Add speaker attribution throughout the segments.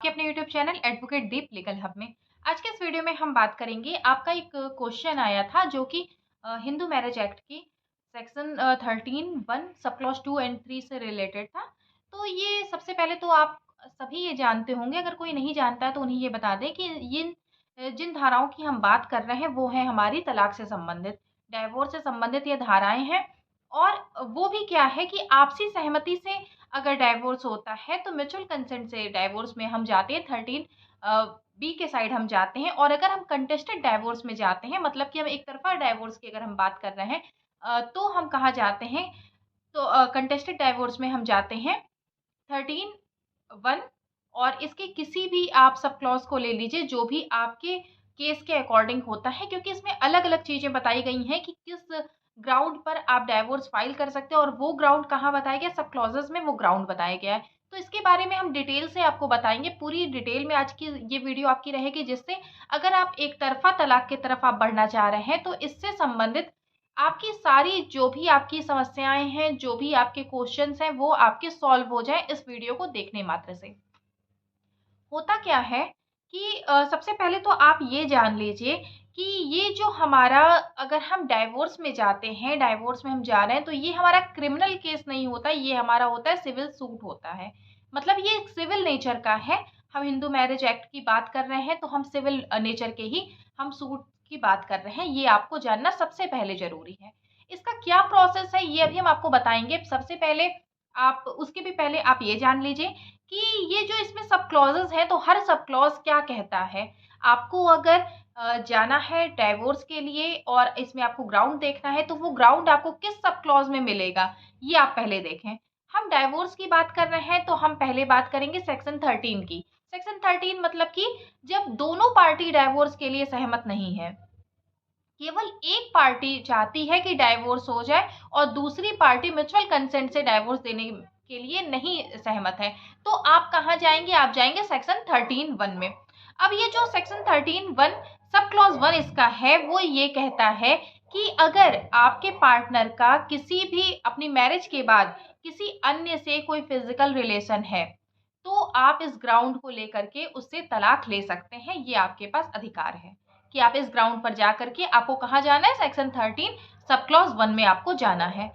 Speaker 1: आपके अपने YouTube channel advocate दीप legal hub में। आज के इस वीडियो में हम बात करेंगे, आपका एक क्वेश्चन आया था जो कि हिंदू मैरिज एक्ट की सेक्शन 13(1) सब क्लॉज 2 एंड 3 से रिलेटेड था। तो ये सबसे पहले तो आप सभी ये जानते होंगे, अगर कोई नहीं जानता है तो उन्हें ये बता दें कि जिन धाराओं की हम बात कर रहे हैं वो है हमारी तलाक से संबंधित, डाइवोर्स से संबंधित ये धाराएं हैं। और वो भी क्या है कि आपसी सहमति से अगर डाइवोर्स होता है तो म्यूचुअल कंसेंट से डाइवोर्स में हम जाते हैं, 13 बी के साइड हम जाते हैं। और अगर हम कंटेस्टेड डाइवोर्स में जाते हैं, मतलब कि हम एक तरफा डाइवोर्स की अगर हम बात कर रहे हैं, तो हम कहाँ जाते हैं, तो कंटेस्टेड डाइवोर्स में हम जाते हैं 13(1). और इसके किसी भी आप सब क्लॉज को ले लीजिए जो भी आपके केस के अकॉर्डिंग होता है, क्योंकि इसमें अलग अलग चीजें बताई गई हैं कि किस ग्राउंड पर आप डाइवोर्स फाइल कर सकते हैं, और वो ग्राउंड कहाँ बताया गया, सब क्लॉजेस में वो ग्राउंड बताया गया है। तो इसके बारे में हम डिटेल से आपको बताएंगे, पूरी डिटेल में आज की ये वीडियो आपकी रहेगी, जिससे अगर आप एक तरफा तलाक की तरफ आप बढ़ना चाह रहे हैं तो इससे संबंधित आपकी सारी जो भी आपकी समस्याएं हैं, जो भी आपके क्वेश्चंस हैं, वो आपके सॉल्व हो जाए इस वीडियो को देखने मात्र से। होता क्या है कि सबसे पहले तो आप ये जान लीजिए कि ये जो हमारा, अगर हम डाइवोर्स में जाते हैं, डाइवोर्स में हम जा रहे हैं, तो ये हमारा क्रिमिनल केस नहीं होता, ये हमारा होता है सिविल सूट होता है। मतलब ये सिविल नेचर का है। हम हिंदू मैरिज एक्ट की बात कर रहे हैं तो हम सिविल नेचर के ही हम सूट की बात कर रहे हैं, ये आपको जानना सबसे पहले जरूरी है। इसका क्या प्रोसेस है ये अभी हम आपको बताएंगे। सबसे पहले आप उसके भी पहले आप ये जान लीजिए कि ये जो इसमें सब क्लॉजेस हैं, तो हर सब क्लॉज क्या कहता है। आपको अगर जाना है डाइवोर्स के लिए और इसमें आपको ग्राउंड देखना है, तो वो ग्राउंड आपको किस सब क्लॉज में मिलेगा ये आप पहले देखें। हम डाइवोर्स की बात कर रहे हैं तो हम पहले बात करेंगे सेक्शन 13 की। सेक्शन 13 मतलब कि जब दोनों पार्टी डाइवोर्स के लिए सहमत नहीं है, केवल एक पार्टी चाहती है कि डाइवोर्स हो जाए और दूसरी पार्टी म्यूचुअल कंसेंट से डाइवोर्स देने के लिए नहीं सहमत है, तो आप कहाँ जाएंगे, आप जाएंगे सेक्शन 13(1) में। अब ये जो सेक्शन 13(1) सब क्लॉज 1 इसका है, वो ये कहता है कि अगर आपके पार्टनर का किसी भी अपनी मैरिज के बाद किसी अन्य से कोई फिजिकल रिलेशन है, तो आप इस ग्राउंड को लेकर के उससे तलाक ले सकते हैं। ये आपके पास अधिकार है कि आप इस ग्राउंड पर जाकर के आपको कहाँ जाना है, सेक्शन 13 सब क्लॉज 1 में आपको जाना है।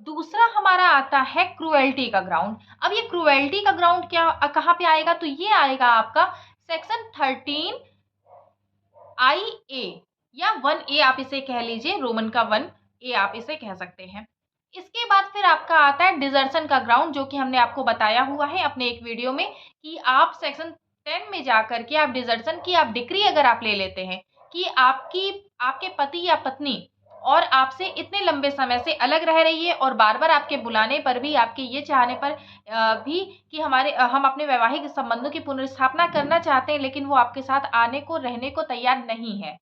Speaker 1: दूसरा हमारा आता है क्रूएल्टी का ग्राउंड। अब ये क्रूएल्टी का ग्राउंड क्या कहाँ पे आएगा, तो ये आएगा आपका सेक्शन 13(I)(A) या 1A आप इसे कह लीजिए, रोमन का 1A आप इसे कह सकते हैं। इसके बाद फिर आपका आता है डिजर्शन का ग्राउंड, जो कि हमने आपको बताया हुआ है अपने एक वीडियो में कि आप सेक्शन 10 में जाकर के आप डिजर्शन की आप डिक्री अगर आप ले लेते हैं कि आपके पति या पत्नी और आपसे इतने लंबे समय से अलग रह रही है, और बार बार आपके बुलाने पर भी, आपके ये चाहने पर भी कि हम अपने वैवाहिक संबंधों की पुनर्स्थापना करना चाहते हैं, लेकिन वो आपके साथ आने को रहने को तैयार नहीं है,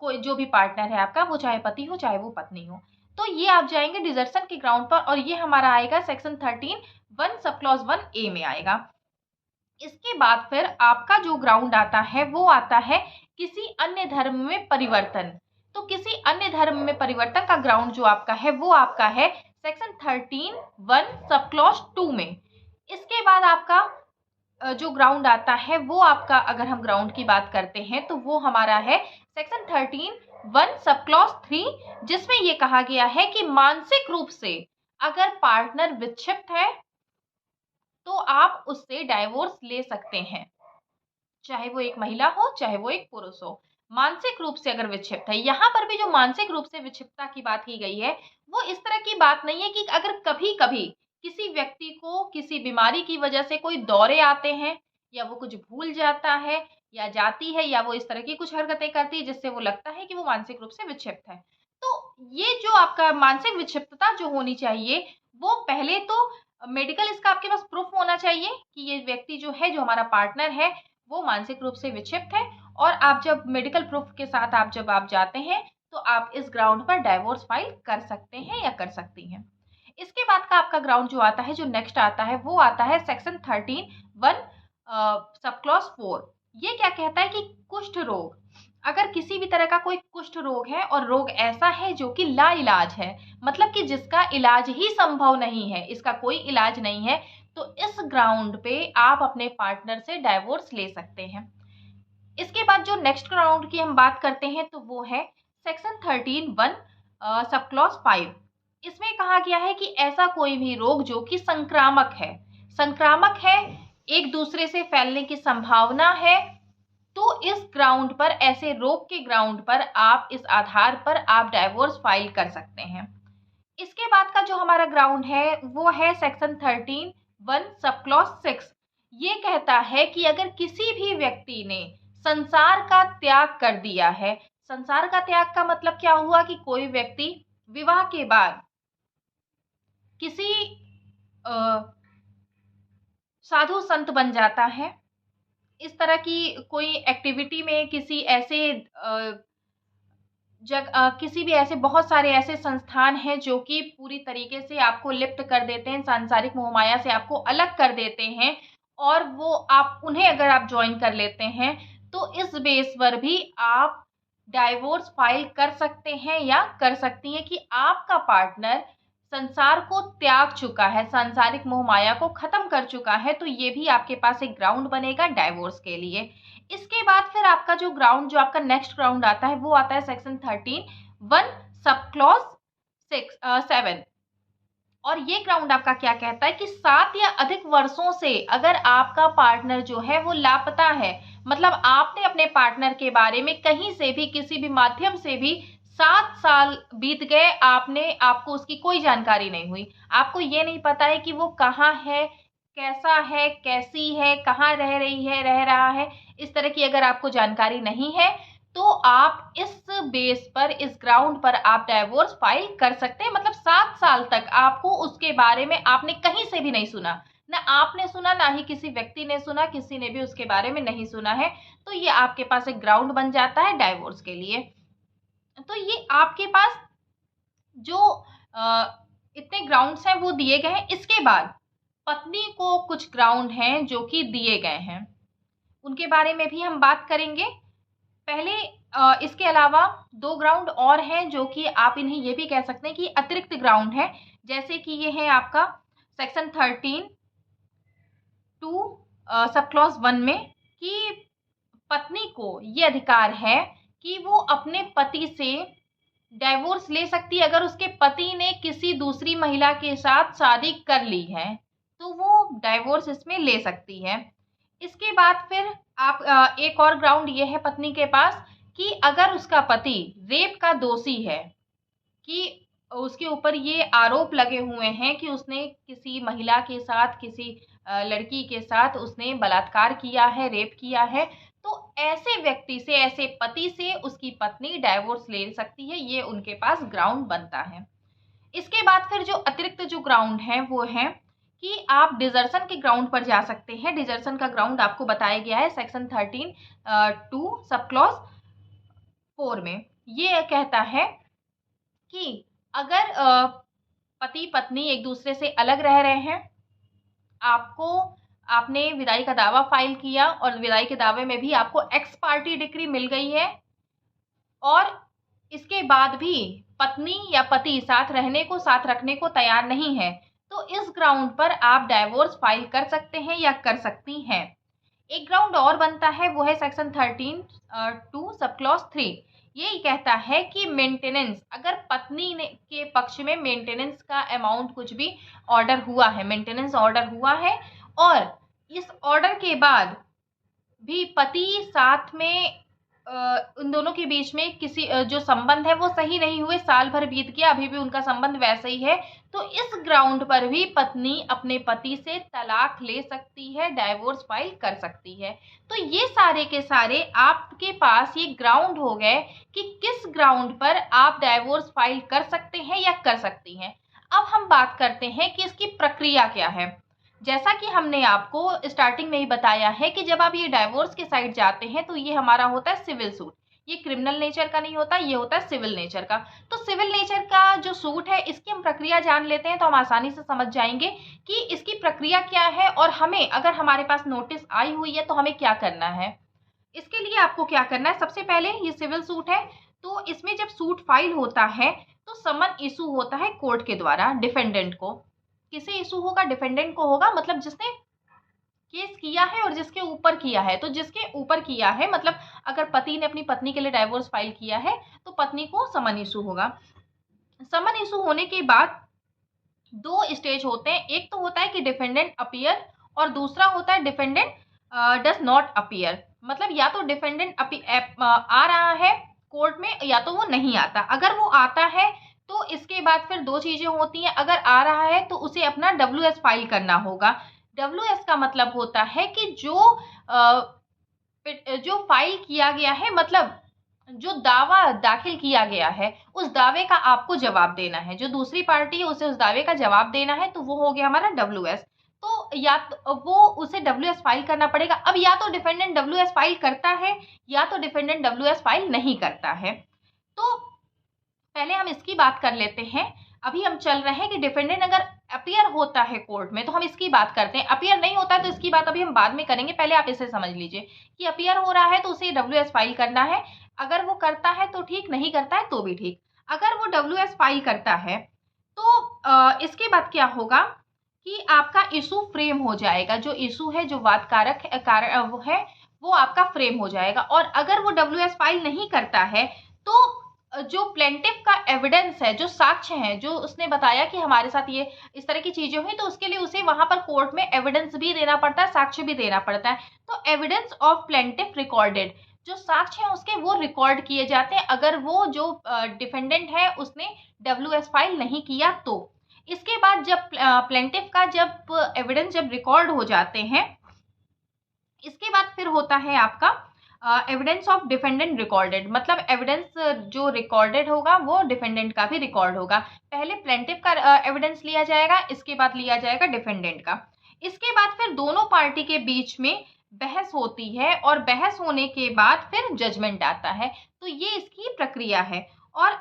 Speaker 1: कोई जो भी पार्टनर है आपका, वो चाहे पति हो चाहे वो पत्नी हो, तो ये आप जाएंगे डिजर्शन के ग्राउंड पर, और ये हमारा आएगा सेक्शन 13(1) सब क्लॉज 1A में आएगा। इसके बाद फिर आपका जो ग्राउंड आता है वो आता है किसी अन्य धर्म में परिवर्तन। तो किसी अन्य धर्म में परिवर्तन का ग्राउंड जो आपका है वो आपका है सेक्शन 13(1) सब क्लॉज 2 में। इसके बाद आपका जो ग्राउंड आता है वो आपका, अगर हम ग्राउंड की बात करते हैं तो वो हमारा है सेक्शन 13(1) सब क्लॉज 3, जिसमें ये कहा गया है कि मानसिक रूप से अगर पार्टनर विक्षिप्त है तो आप उससे डाइवोर्स ले सकते हैं, चाहे वो एक महिला हो चाहे वो एक पुरुष हो। मानसिक रूप से अगर विक्षिप्त है, यहाँ पर भी जो मानसिक रूप से विक्षिप्तता की बात की गई है वो इस तरह की बात नहीं है कि अगर कभी कभी किसी व्यक्ति को किसी बीमारी की वजह से कोई दौरे आते हैं, या वो कुछ भूल जाता है या जाती है, या वो इस तरह की कुछ हरकतें करती है जिससे वो लगता है कि वो मानसिक रूप से विक्षिप्त है, तो ये जो आपका मानसिक विक्षिप्तता जो होनी चाहिए, वो पहले तो मेडिकल इसका आपके पास प्रूफ होना चाहिए कि ये व्यक्ति जो है, जो हमारा पार्टनर है, वो मानसिक रूप से विक्षिप्त है। और आप जब मेडिकल प्रूफ के साथ जब आप जाते हैं तो आप इस ग्राउंड पर डाइवोर्स फाइल कर सकते हैं या कर सकती हैं। इसके बाद का आपका ग्राउंड जो आता है, जो नेक्स्ट आता है, वो आता है सेक्शन 13(1) सब क्लॉज 4। ये क्या कहता है कि कुष्ठ रोग, अगर किसी भी तरह का कोई कुष्ठ रोग है और रोग ऐसा है जो कि लाइलाज है, मतलब कि जिसका इलाज ही संभव नहीं है, इसका कोई इलाज नहीं है, तो इस ग्राउंड पे आप अपने पार्टनर से डाइवोर्स ले सकते हैं। इसके बाद जो नेक्स्ट ग्राउंड की हम बात करते हैं तो वो है सेक्शन 13(1) सब क्लॉज 5। इसमें कहा गया है कि ऐसा कोई भी रोग जो कि संक्रामक है, एक दूसरे से फैलने की संभावना है, तो इस ग्राउंड पर, ऐसे रोग के ग्राउंड पर आप इस आधार पर आप डाइवोर्स फाइल कर सकते हैं। इसके बाद का जो हमारा ग्राउंड है वो है सेक्शन 13(1) सब क्लॉज 6। ये कहता है कि अगर किसी भी व्यक्ति ने संसार का त्याग कर दिया है, संसार का त्याग का मतलब क्या हुआ कि कोई व्यक्ति विवाह के बाद किसी साधु संत बन जाता है, इस तरह की कोई एक्टिविटी में किसी ऐसे किसी भी ऐसे बहुत सारे ऐसे संस्थान हैं जो कि पूरी तरीके से आपको लिप्त कर देते हैं, सांसारिक मोहमाया से आपको अलग कर देते हैं, और वो आप उन्हें अगर आप ज्वाइन कर लेते हैं तो इस बेस पर भी आप डाइवोर्स फाइल कर सकते हैं या कर सकती हैं कि आपका पार्टनर संसार को त्याग चुका है, सांसारिक मोहमाया को खत्म कर चुका है, तो ये भी आपके पास एक ग्राउंड बनेगा डाइवोर्स के लिए। इसके बाद फिर आपका जो ग्राउंड, जो आपका नेक्स्ट ग्राउंड आता है वो आता है सेक्शन 13(1) सब क्लॉज 7। और ये ग्राउंड आपका क्या कहता है कि 7 या अधिक वर्षों से अगर आपका पार्टनर जो है वो लापता है, मतलब आपने अपने पार्टनर के बारे में कहीं से भी, किसी भी माध्यम से भी 7 साल बीत गए, आपको उसकी कोई जानकारी नहीं हुई, आपको ये नहीं पता है कि वो कहाँ है, कैसा है, कैसी है, कहाँ रह रही है, रह रहा है, इस तरह की अगर आपको जानकारी नहीं है तो आप इस बेस पर, इस ग्राउंड पर आप डाइवोर्स फाइल कर सकते हैं। मतलब 7 साल तक आपको उसके बारे में आपने कहीं से भी नहीं सुना, ना आपने सुना, ना ही किसी व्यक्ति ने सुना, किसी ने भी उसके बारे में नहीं सुना है, तो ये आपके पास एक ग्राउंड बन जाता है डाइवोर्स के लिए। तो ये आपके पास जो इतने ग्राउंड्स हैं वो दिए गए हैं। इसके बाद पत्नी को कुछ ग्राउंड हैं जो कि दिए गए हैं, उनके बारे में भी हम बात करेंगे। पहले इसके अलावा 2 ग्राउंड और हैं जो कि आप इन्हें ये भी कह सकते हैं कि अतिरिक्त ग्राउंड है, जैसे कि ये है आपका सेक्शन 13(2) सब क्लॉज 1 में कि पत्नी को ये अधिकार है कि वो अपने पति से डाइवोर्स ले सकती है। अगर उसके पति ने किसी दूसरी महिला के साथ शादी कर ली है तो वो डाइवोर्स इसमें ले सकती है। इसके बाद फिर आप एक और ग्राउंड ये है पत्नी के पास कि अगर उसका पति रेप का दोषी है, कि उसके ऊपर ये आरोप लगे हुए हैं कि उसने किसी महिला के साथ, किसी लड़की के साथ उसने बलात्कार किया है, रेप किया है, तो ऐसे व्यक्ति से, ऐसे पति से उसकी पत्नी डाइवोर्स ले सकती है, ये उनके पास ग्राउंड बनता है। इसके बाद फिर जो अतिरिक्त जो ग्राउंड है वो है कि आप डिजर्शन के ग्राउंड पर जा सकते हैं। डिजर्शन का ग्राउंड आपको बताया गया है सेक्शन 13(2) सब क्लॉज 4 में। ये कहता है कि अगर पति पत्नी एक दूसरे से अलग रह रहे हैं, आपने विदाई का दावा फाइल किया और विदाई के दावे में भी आपको एक्स पार्टी डिक्री मिल गई है, और इसके बाद भी पत्नी या पति साथ रहने को, साथ रखने को तैयार नहीं है, तो इस ग्राउंड पर आप डाइवोर्स फाइल कर सकते हैं या कर सकती हैं। एक ग्राउंड और बनता है वो है सेक्शन 13(2) सब क्लॉज 3। ये कहता है कि मेंटेनेंस, अगर पत्नी ने के पक्ष में मेंटेनेंस का अमाउंट कुछ भी ऑर्डर हुआ है, मेंटेनेंस ऑर्डर हुआ है, और इस ऑर्डर के बाद भी पति साथ में उन दोनों के बीच में किसी जो संबंध है वो सही नहीं हुए, साल भर बीत गया, अभी भी उनका संबंध वैसा ही है, तो इस ग्राउंड पर भी पत्नी अपने पति से तलाक ले सकती है, डाइवोर्स फाइल कर सकती है। तो ये सारे के सारे आपके पास ये ग्राउंड हो गए कि किस ग्राउंड पर आप डाइवोर्स फाइल कर सकते हैं या कर सकती हैं। अब हम बात करते हैं कि इसकी प्रक्रिया क्या है। जैसा कि हमने आपको स्टार्टिंग में ही बताया है कि जब आप ये डाइवोर्स के साइड जाते हैं तो ये हमारा होता है सिविल सूट, ये क्रिमिनल नेचर का नहीं होता, ये होता है सिविल नेचर का। तो सिविल नेचर का जो सूट है इसकी हम प्रक्रिया जान लेते हैं तो हम आसानी से समझ जाएंगे कि इसकी प्रक्रिया क्या है, और हमें, अगर हमारे पास नोटिस आई हुई है तो हमें क्या करना है। इसके लिए आपको क्या करना है, सबसे पहले ये सिविल सूट है, तो इसमें जब सूट फाइल होता है तो समन इशू होता है कोर्ट के द्वारा डिफेंडेंट को। किसे इशू होगा? डिफेंडेंट को होगा, मतलब जिसने केस किया है और जिसके ऊपर किया है। तो जिसके ऊपर किया है, मतलब अगर पति ने अपनी पत्नी के लिए डाइवोर्स फाइल किया है तो पत्नी को समन इशू होगा। समन इशू होने के बाद दो स्टेज होते हैं, एक तो होता है कि डिफेंडेंट अपीयर और दूसरा होता है डिफेंडेंट डज नॉट अपीयर। मतलब या तो डिफेंडेंट आ रहा है कोर्ट में या तो वो नहीं आता। अगर वो आता है तो इसके बाद फिर दो चीजें होती हैं। अगर आ रहा है तो उसे अपना WS फाइल करना होगा। WS का मतलब होता है कि जो फाइल किया गया है, मतलब जो दावा दाखिल किया गया है उस दावे का आपको जवाब देना है। जो दूसरी पार्टी है उसे उस दावे का जवाब देना है, तो वो हो गया हमारा WS। तो या तो वो उसे WS फाइल करना पड़ेगा। अब या तो डिफेंडेंट WS फाइल करता है या तो डिफेंडेंट WS फाइल नहीं करता है। तो पहले हम इसकी बात कर लेते हैं। अभी हम चल रहे हैं कि डिफेंडेंट अगर अपीयर होता है कोर्ट में तो हम इसकी बात करते हैं। अपीयर नहीं होता है तो इसकी बात अभी हम बाद में करेंगे, पहले आप इसे समझ लीजिए कि अपीयर हो रहा है तो उसे WS फाइल करना है। अगर वो करता है तो ठीक, नहीं करता है तो भी ठीक। अगर वो WS फाइल करता है तो इसके बाद क्या होगा कि आपका इशू फ्रेम हो जाएगा। जो इशू है, जो वाद कारक वो है, वो आपका फ्रेम हो जाएगा। और अगर वो WS फाइल नहीं करता है तो जो प्लेंटिफ का एविडेंस है, जो साक्ष्य है, जो उसने बताया कि हमारे साथ ये इस तरह की चीजें हुई, तो उसके लिए उसे वहां पर कोर्ट में एविडेंस भी देना पड़ता है, साक्ष्य भी देना पड़ता है। तो एविडेंस ऑफ प्लेंटिफ रिकॉर्डेड, जो साक्ष्य है उसके वो रिकॉर्ड किए जाते हैं अगर वो जो डिफेंडेंट है उसने WS फाइल नहीं किया तो। इसके बाद जब प्लेंटिफ का जब एविडेंस जब रिकॉर्ड हो जाते हैं, इसके बाद फिर होता है आपका एविडेंस ऑफ डिफेंडेंट रिकॉर्डेड। मतलब एविडेंस जो रिकॉर्डेड होगा वो डिफेंडेंट का भी रिकॉर्ड होगा। पहले प्लेंटिफ का एविडेंस लिया जाएगा, इसके बाद लिया जाएगा डिफेंडेंट का। इसके बाद फिर दोनों पार्टी के बीच में बहस होती है और बहस होने के बाद फिर जजमेंट आता है। तो ये इसकी प्रक्रिया है। और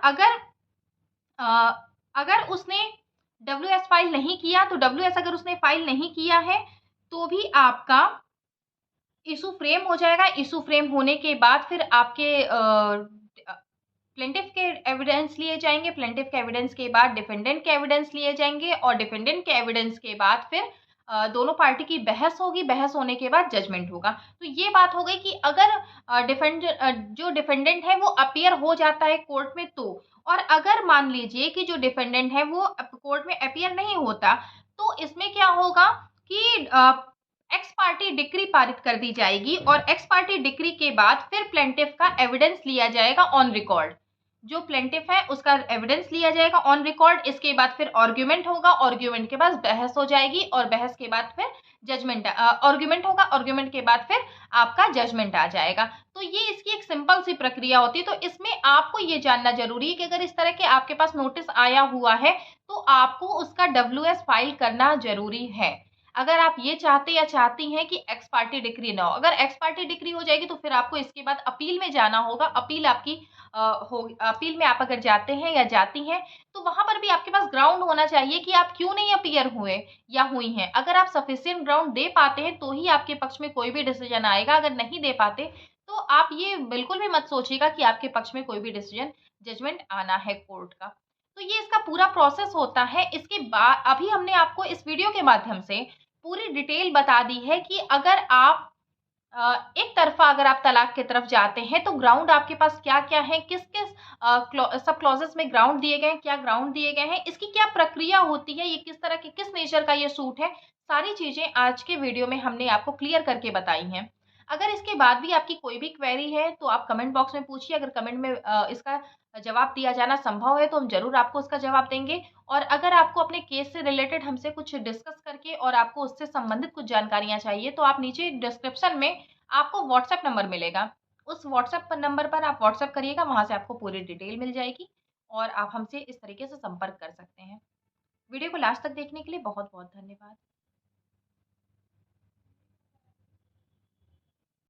Speaker 1: अगर उसने WS फाइल नहीं किया तो WS अगर उसने फाइल नहीं किया है तो भी आपका इशू फ्रेम हो जाएगा। इशू फ्रेम होने के बाद फिर आपके प्लेंटिफ के एविडेंस लिए जाएंगे, प्लेंटिफ के एविडेंस के बाद डिफेंडेंट के एविडेंस लिए जाएंगे और डिफेंडेंट के एविडेंस के बाद फिर दोनों पार्टी की बहस होगी। बहस होने के बाद जजमेंट होगा। तो ये बात हो गई कि अगर जो डिफेंडेंट है वो अपीयर हो जाता है कोर्ट में तो। और अगर मान लीजिए कि जो डिफेंडेंट है वो कोर्ट में अपीयर नहीं होता तो इसमें क्या होगा कि एक्स पार्टी डिक्री पारित कर दी जाएगी और एक्स पार्टी डिक्री के बाद फिर प्लेंटिफ का एविडेंस लिया जाएगा ऑन रिकॉर्ड। जो प्लेंटिफ है उसका एविडेंस लिया जाएगा ऑन रिकॉर्ड। इसके बाद फिर आर्ग्यूमेंट होगा, आर्ग्यूमेंट के बाद बहस हो जाएगी और बहस के बाद फिर जजमेंट, आर्ग्यूमेंट होगा, आर्ग्यूमेंट के बाद फिर आपका जजमेंट आ जाएगा। तो ये इसकी एक सिंपल सी प्रक्रिया होती है। तो इसमें आपको ये जानना जरूरी है कि अगर इस तरह के आपके पास नोटिस आया हुआ है तो आपको उसका WS फाइल करना जरूरी है। अगर आप ये चाहते या चाहती हैं कि एक्स पार्टी डिक्री ना हो, अगर एक्स पार्टी डिक्री हो जाएगी तो फिर आपको इसके बाद अपील में जाना होगा। अपील आपकी अपील में आप अगर जाते हैं या जाती हैं तो वहां पर भी आपके पास ग्राउंड होना चाहिए कि आप क्यों नहीं अपीयर हुए या हुई हैं। अगर आप सफिशिएंट ग्राउंड दे पाते हैं तो ही आपके पक्ष में कोई भी डिसीजन आएगा। अगर नहीं दे पाते तो आप ये बिल्कुल भी मत सोचिएगा कि आपके पक्ष में कोई भी डिसीजन, जजमेंट आना है कोर्ट का। तो ये इसका पूरा प्रोसेस होता है। इसके बाद अभी हमने आपको इस वीडियो के माध्यम से पूरी डिटेल बता दी है कि अगर आप एक तरफा अगर आप तलाक की तरफ जाते हैं तो ग्राउंड आपके पास क्या क्या है, किस किस सब क्लॉजेस में ग्राउंड दिए गए हैं, क्या ग्राउंड दिए गए हैं, इसकी क्या प्रक्रिया होती है, ये किस तरह के किस नेचर का ये सूट है, सारी चीजें आज के वीडियो में हमने आपको क्लियर करके बताई हैं। अगर इसके बाद भी आपकी कोई भी क्वेरी है तो आप कमेंट बॉक्स में पूछिए। अगर कमेंट में इसका जवाब दिया जाना संभव है तो हम जरूर आपको उसका जवाब देंगे। और अगर आपको अपने केस से रिलेटेड हमसे कुछ डिस्कस करके और आपको उससे संबंधित कुछ जानकारियां चाहिए तो आप नीचे डिस्क्रिप्शन में आपको व्हाट्सएप नंबर मिलेगा। उस व्हाट्सएप नंबर पर आप व्हाट्सएप करिएगा, वहां से आपको पूरी डिटेल मिल जाएगी और आप हमसे इस तरीके से संपर्क कर सकते हैं। वीडियो को लास्ट तक देखने के लिए बहुत बहुत धन्यवाद।